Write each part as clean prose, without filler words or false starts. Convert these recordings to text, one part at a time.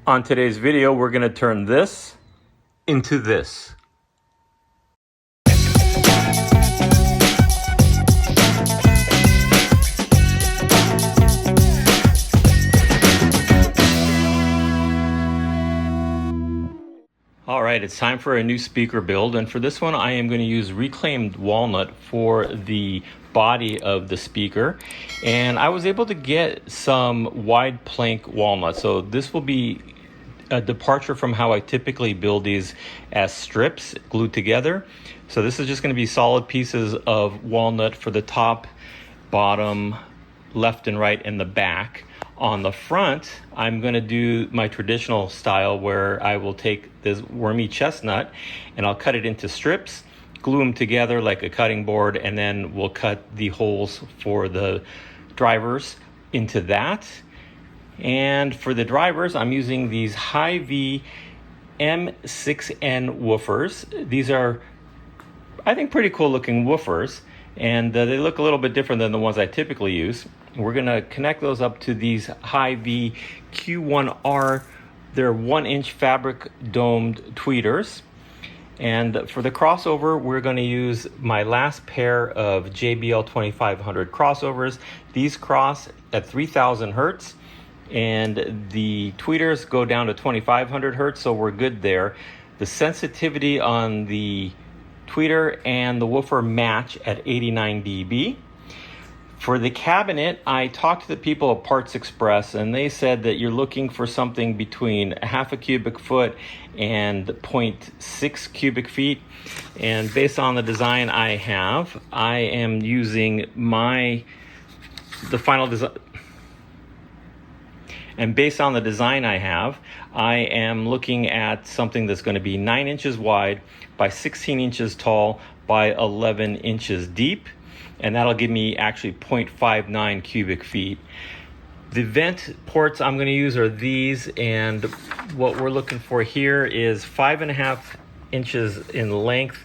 On today's video, we're going to turn this into this. All right, it's time for a new speaker build, and for this one I am going to use reclaimed walnut for the body of the speaker, and I was able to get some wide plank walnut, so this will be a departure from how I typically build these as strips glued together. So this is just going to be solid pieces of walnut for the top, bottom, left and right, and the back. On the front, I'm going to do my traditional style where I will take this wormy chestnut and I'll cut it into strips, glue them together like a cutting board, and then we'll cut the holes for the drivers into that. And for the drivers, I'm using these HiVi M6N woofers. These are, I think, pretty cool looking woofers, and they look a little bit different than the ones I typically use. We're gonna connect those up to these HiVi Q1R. They're 1-inch fabric domed tweeters. And for the crossover, we're going to use my last pair of JBL 2500 crossovers. These cross at 3000 hertz, and the tweeters go down to 2500 hertz, so we're good there. The sensitivity on the tweeter and the woofer match at 89 dB. For the cabinet, I talked to the people at Parts Express, and they said that you're looking for something between half a cubic foot and 0.6 cubic feet. And based on the design I have, I am using the final design. And based on the design I have, I am looking at something that's going to be 9 inches wide by 16 inches tall by 11 inches deep. And that'll give me actually 0.59 cubic feet. The vent ports I'm going to use are these, and what we're looking for here is 5.5 inches in length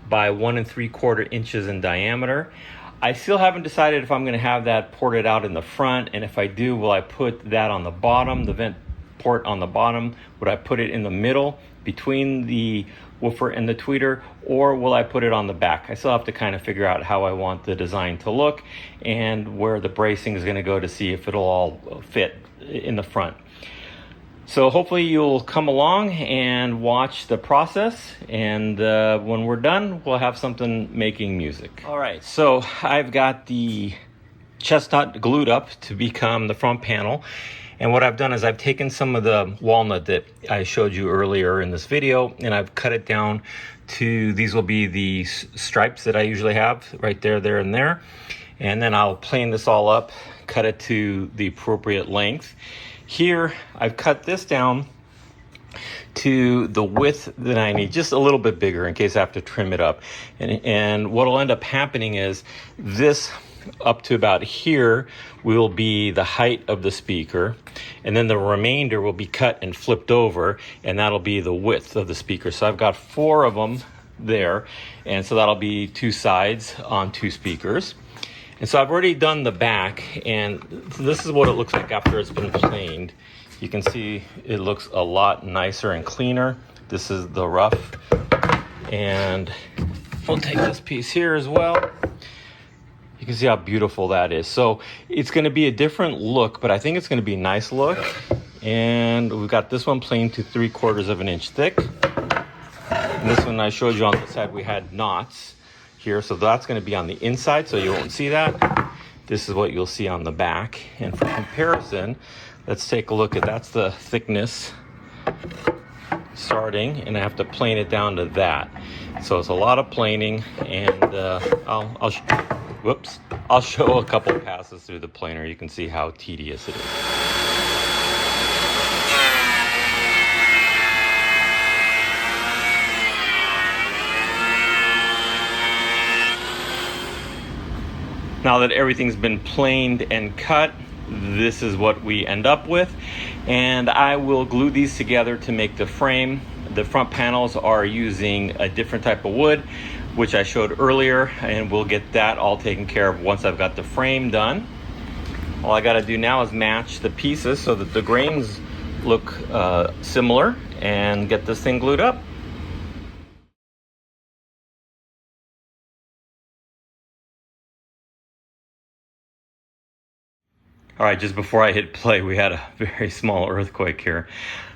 by 1 3/4 inches in diameter. I still haven't decided if I'm going to have that ported out in the front, and if I do, will I put that on the bottom, the vent port on the bottom? Would I put it in the middle between the woofer and the tweeter, or will I put it on the back? I still have to kind of figure out how I want the design to look and where the bracing is going to go to see if it'll all fit in the front. So hopefully you'll come along and watch the process, and when we're done, we'll have something making music. All right, so I've got the chestnut glued up to become the front panel. And what I've done is I've taken some of the walnut that I showed you earlier in this video, and I've cut it down to, these will be the stripes that I usually have right there, there, and there. And then I'll plane this all up, cut it to the appropriate length. Here, I've cut this down to the width that I need, just a little bit bigger in case I have to trim it up. And what will end up happening is this up to about here will be the height of the speaker, and then the remainder will be cut and flipped over, and that'll be the width of the speaker. So I've got 4 of them there, and so that'll be 2 sides on 2 speakers. And so I've already done the back, and this is what it looks like after it's been planed. You can see it looks a lot nicer and cleaner. This is the rough, and we'll take this piece here as well. You can see how beautiful that is. So it's going to be a different look, but I think it's going to be a nice look. And we've got this one planed to 3/4 of an inch thick. And this one I showed you on the side, we had knots here, so that's going to be on the inside, so you won't see that. This is what you'll see on the back. And for comparison, let's take a look at, that's the thickness starting, and I have to plane it down to that. So it's a lot of planing, and I'll show a couple passes through the planer. You can see how tedious it is. Now that everything's been planed and cut, this is what we end up with, and I will glue these together to make the frame. The front panels are using a different type of wood, which I showed earlier, and we'll get that all taken care of once I've got the frame done. All I got to do now is match the pieces so that the grains look similar and get this thing glued up. All right, just before I hit play, we had a very small earthquake here.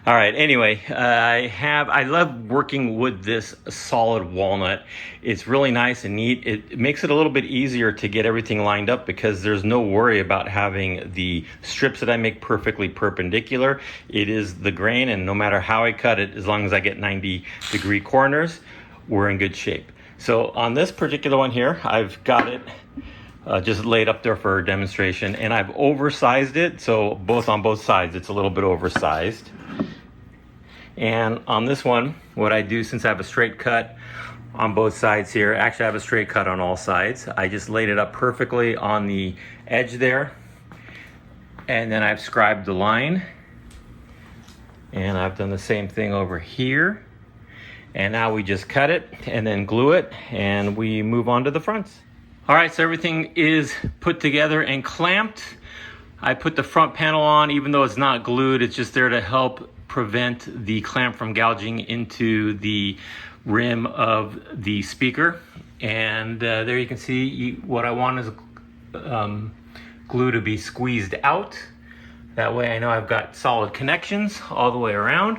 All right, anyway, I love working with this solid walnut. It's really nice and neat. It makes it a little bit easier to get everything lined up because there's no worry about having the strips that I make perfectly perpendicular. It is the grain, and no matter how I cut it, as long as I get 90-degree corners, we're in good shape. So on this particular one here, I've got it just laid up there for a demonstration, and I've oversized it, so on both sides it's a little bit oversized. And on this one, what I do, since I have a straight cut on both sides here, actually I have a straight cut on all sides, I just laid it up perfectly on the edge there, and then I've scribed the line, and I've done the same thing over here. And now we just cut it and then glue it, and we move on to the fronts. All right, so everything is put together and clamped. I put the front panel on, even though it's not glued, it's just there to help prevent the clamp from gouging into the rim of the speaker. And there you can see what I want is glue to be squeezed out. That way I know I've got solid connections all the way around.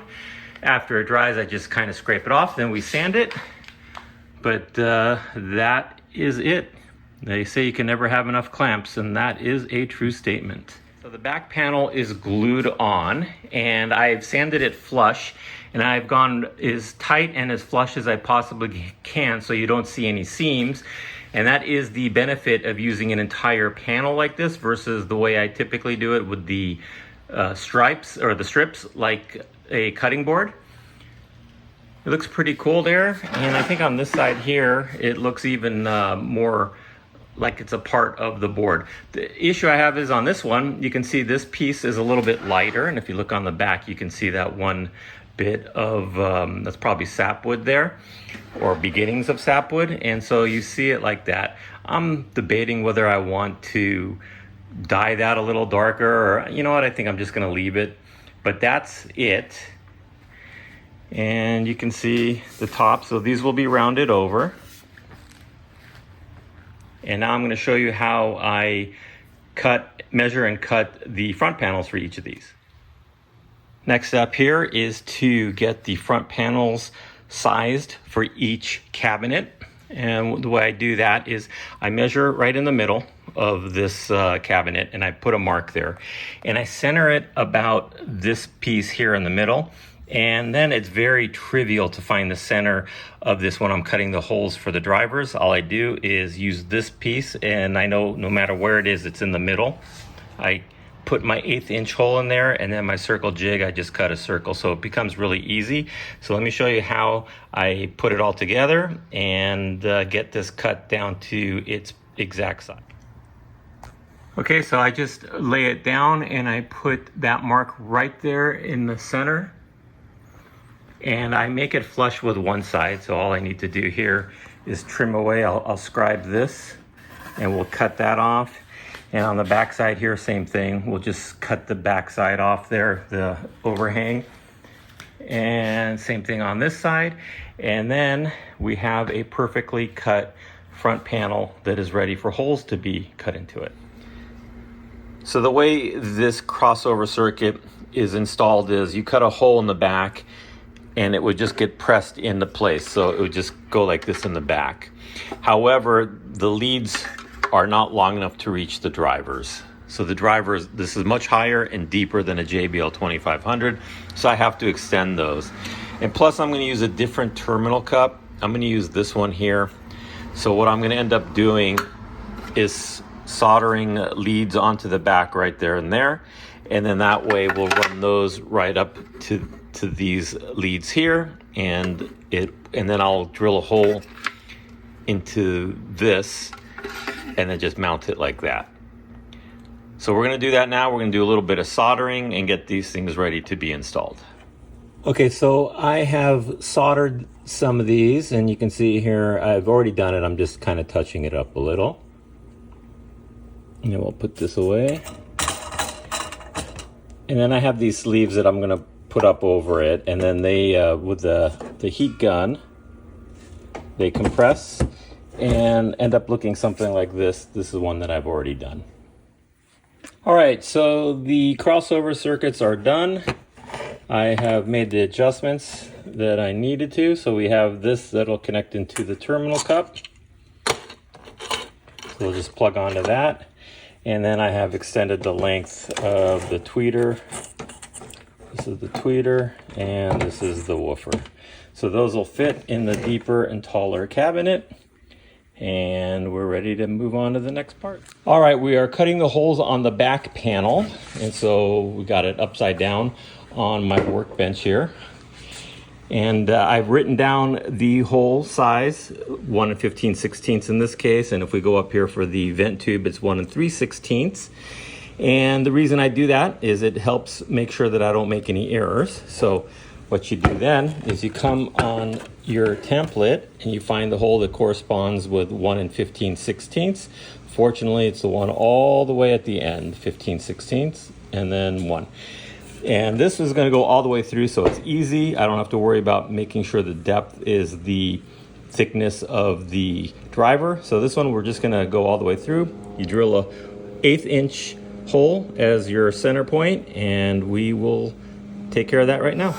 After it dries, I just kind of scrape it off, then we sand it. But that is it. They say you can never have enough clamps, and that is a true statement. So the back panel is glued on, and I've sanded it flush, and I've gone as tight and as flush as I possibly can so you don't see any seams. And that is the benefit of using an entire panel like this versus the way I typically do it with the stripes or the strips like a cutting board. It looks pretty cool there, and I think on this side here it looks even more like it's a part of the board. The issue I have is on this one, you can see this piece is a little bit lighter, and if you look on the back, you can see that one bit of, that's probably sapwood there, or beginnings of sapwood, and so you see it like that. I'm debating whether I want to dye that a little darker, or you know what, I think I'm just gonna leave it, but that's it. And you can see the top, so these will be rounded over. And now I'm going to show you how I measure and cut the front panels for each of these. Next step here is to get the front panels sized for each cabinet. And the way I do that is I measure right in the middle of this cabinet, and I put a mark there. And I center it about this piece here in the middle. And then it's very trivial to find the center of this when I'm cutting the holes for the drivers. All I do is use this piece, and I know no matter where it is, it's in the middle. I put my 1/8 inch hole in there, and then my circle jig, I just cut a circle, so it becomes really easy. So let me show you how I put it all together and get this cut down to its exact size. Okay, so I just lay it down, and I put that mark right there in the center. And I make it flush with one side, so all I need to do here is trim away. I'll scribe this, and we'll cut that off. And on the back side here, same thing. We'll just cut the back side off there, the overhang. And same thing on this side. And then we have a perfectly cut front panel that is ready for holes to be cut into it. So the way this crossover circuit is installed is you cut a hole in the back, and it would just get pressed into place. So it would just go like this in the back. However, the leads are not long enough to reach the drivers. So the drivers, this is much higher and deeper than a JBL 2500. So I have to extend those. And plus I'm gonna use a different terminal cup. I'm gonna use this one here. So what I'm gonna end up doing is soldering leads onto the back right there and there. And then that way we'll run those right up to these leads here, and then I'll drill a hole into this and then just mount it like that. So we're going to do that now. We're going to do a little bit of soldering and get these things ready to be installed. Okay, so I have soldered some of these, and you can see here I've already done it. I'm just kind of touching it up a little. And then we'll put this away. And then I have these sleeves that I'm going to put up over it, and then they, with the heat gun, they compress and end up looking something like this. This is one that I've already done. All right, so the crossover circuits are done. I have made the adjustments that I needed to. So we have this that'll connect into the terminal cup. So we'll just plug onto that. And then I have extended the length of the tweeter. This is the tweeter, and this is the woofer. So those will fit in the deeper and taller cabinet. And we're ready to move on to the next part. All right, we are cutting the holes on the back panel. And so we got it upside down on my workbench here. And I've written down the hole size, 1 15/16 in this case. And if we go up here for the vent tube, it's 1 3/16. And the reason I do that is it helps make sure that I don't make any errors. So what you do then is you come on your template and you find the hole that corresponds with 1 15/16. Fortunately, it's the one all the way at the end, 15/16, and then 1. And this is going to go all the way through, so it's easy. I don't have to worry about making sure the depth is the thickness of the driver. So this one, we're just going to go all the way through. You drill a 1/8 inch hole as your center point, and we will take care of that right now.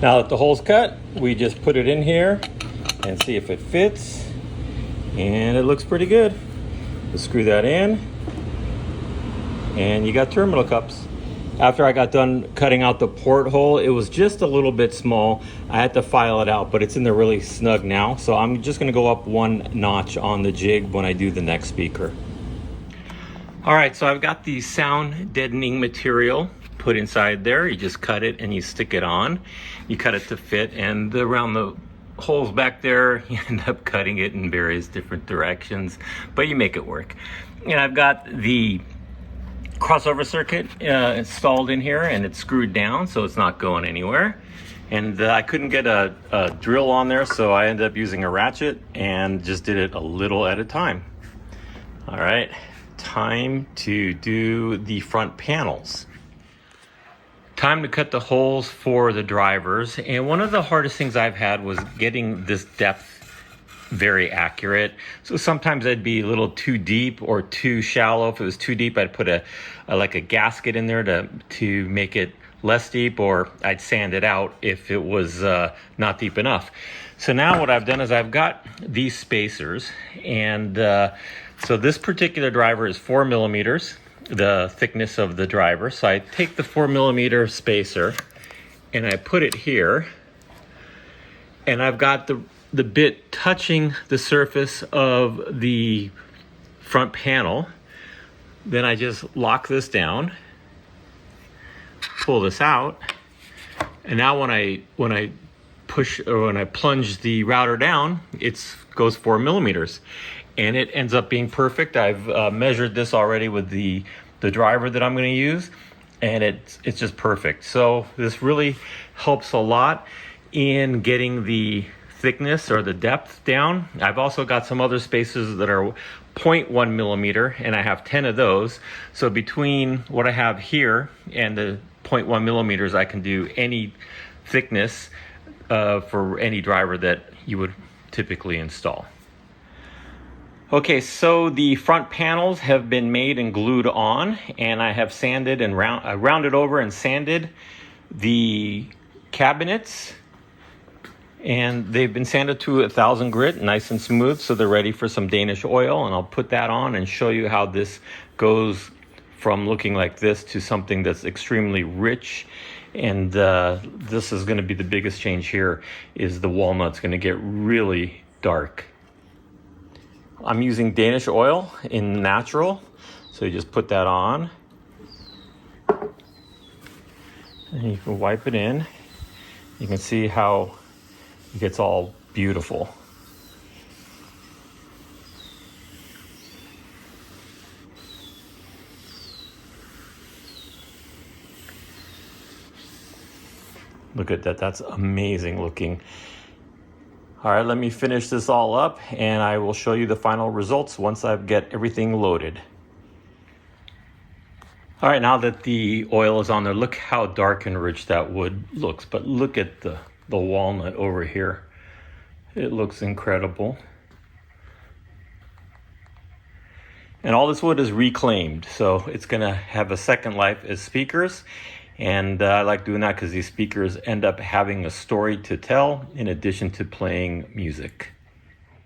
Now that the hole's cut, we just put it in here and see if it fits. And it looks pretty good. We'll screw that in. And you got terminal cups. After I got done cutting out the porthole, it was just a little bit small. I had to file it out, but it's in there really snug now. So I'm just gonna go up 1 notch on the jig when I do the next speaker. All right, so I've got the sound deadening material put inside there. You just cut it and you stick it on. You cut it to fit, and around the holes back there, you end up cutting it in various different directions, but you make it work. And I've got the crossover circuit installed in here, and it's screwed down, so it's not going anywhere. And I couldn't get a drill on there, so I ended up using a ratchet and just did it a little at a time. All right, time to do the front panels. Time to cut the holes for the drivers. And one of the hardest things I've had was getting this depth very accurate. So sometimes I'd be a little too deep or too shallow. If it was too deep, I'd put like a gasket in there to make it less deep, or I'd sand it out if it was not deep enough. So now what I've done is I've got these spacers, and so this particular driver is 4 millimeters. The thickness of the driver. So I take the 4 millimeter spacer and I put it here, and I've got the bit touching the surface of the front panel. Then I just lock this down, pull this out, and now when I push, or when I plunge the router down, it goes 4 millimeters. And it ends up being perfect. I've measured this already with the driver that I'm going to use, and it's just perfect. So this really helps a lot in getting the thickness or the depth down. I've also got some other spacers that are 0.1 millimeter, and I have 10 of those. So between what I have here and the 0.1 millimeters, I can do any thickness for any driver that you would typically install. Okay, so the front panels have been made and glued on, and I have sanded and rounded over and sanded the cabinets, and they've been sanded to 1000 grit, nice and smooth, so they're ready for some Danish oil. And I'll put that on and show you how this goes from looking like this to something that's extremely rich. And this is going to be the biggest change here, is the walnut's going to get really dark. I'm using Danish oil in natural, so you just put that on, and you can wipe it in. You can see how it gets all beautiful. Look at that, that's amazing looking. All right, let me finish this all up and I will show you the final results once I get everything loaded. All right, now that the oil is on there, look how dark and rich that wood looks. But look at the walnut over here. It looks incredible. And all this wood is reclaimed, so it's gonna have a second life as speakers. And I like doing that because these speakers end up having a story to tell in addition to playing music.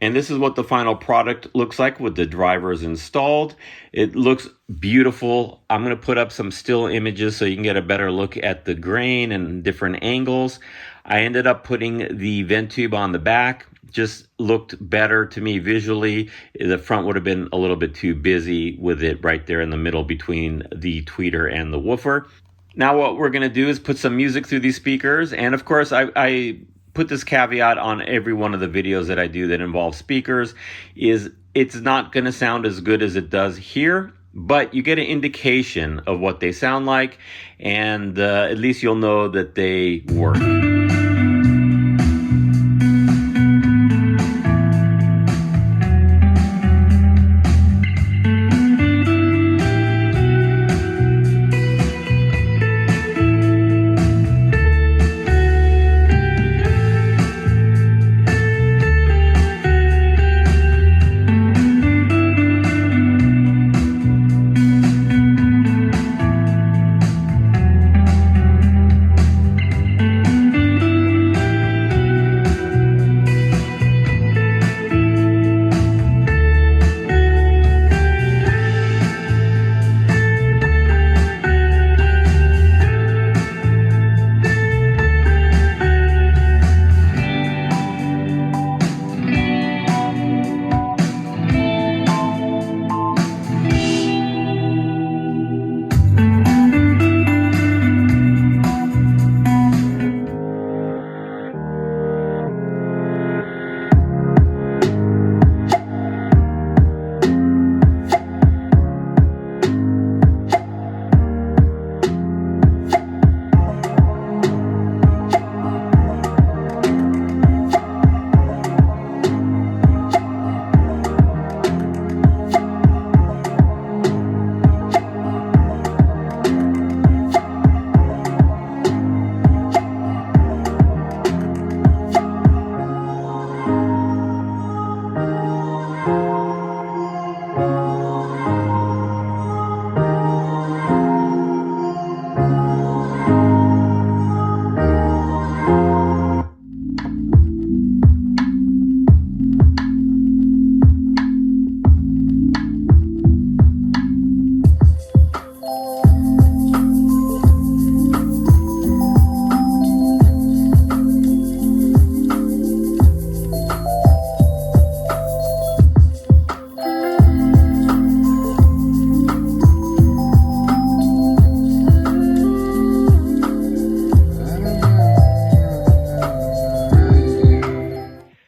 And this is what the final product looks like with the drivers installed. It looks beautiful. I'm gonna put up some still images so you can get a better look at the grain and different angles. I ended up putting the vent tube on the back. Just looked better to me visually. The front would have been a little bit too busy with it right there in the middle between the tweeter and the woofer. Now what we're gonna do is put some music through these speakers. And of course, I put this caveat on every one of the videos that I do that involve speakers, is it's not gonna sound as good as it does here, but you get an indication of what they sound like, and at least you'll know that they work.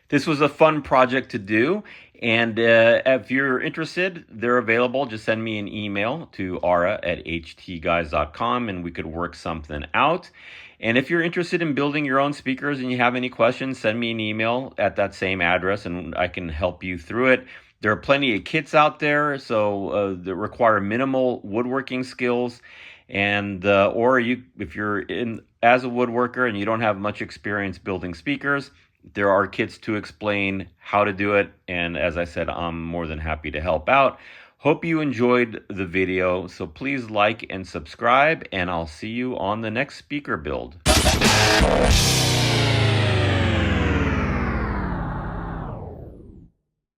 This was a fun project to do, and if you're interested, they're available. Just send me an email to ara@htguys.com and we could work something out. And if you're interested in building your own speakers and you have any questions, send me an email at that same address and I can help you through it. There are plenty of kits out there, so that require minimal woodworking skills. And or if you're in as a woodworker and you don't have much experience building speakers, there are kits to explain how to do it. And as I said, I'm more than happy to help out. Hope you enjoyed the video. So please like and subscribe, and I'll see you on the next speaker build.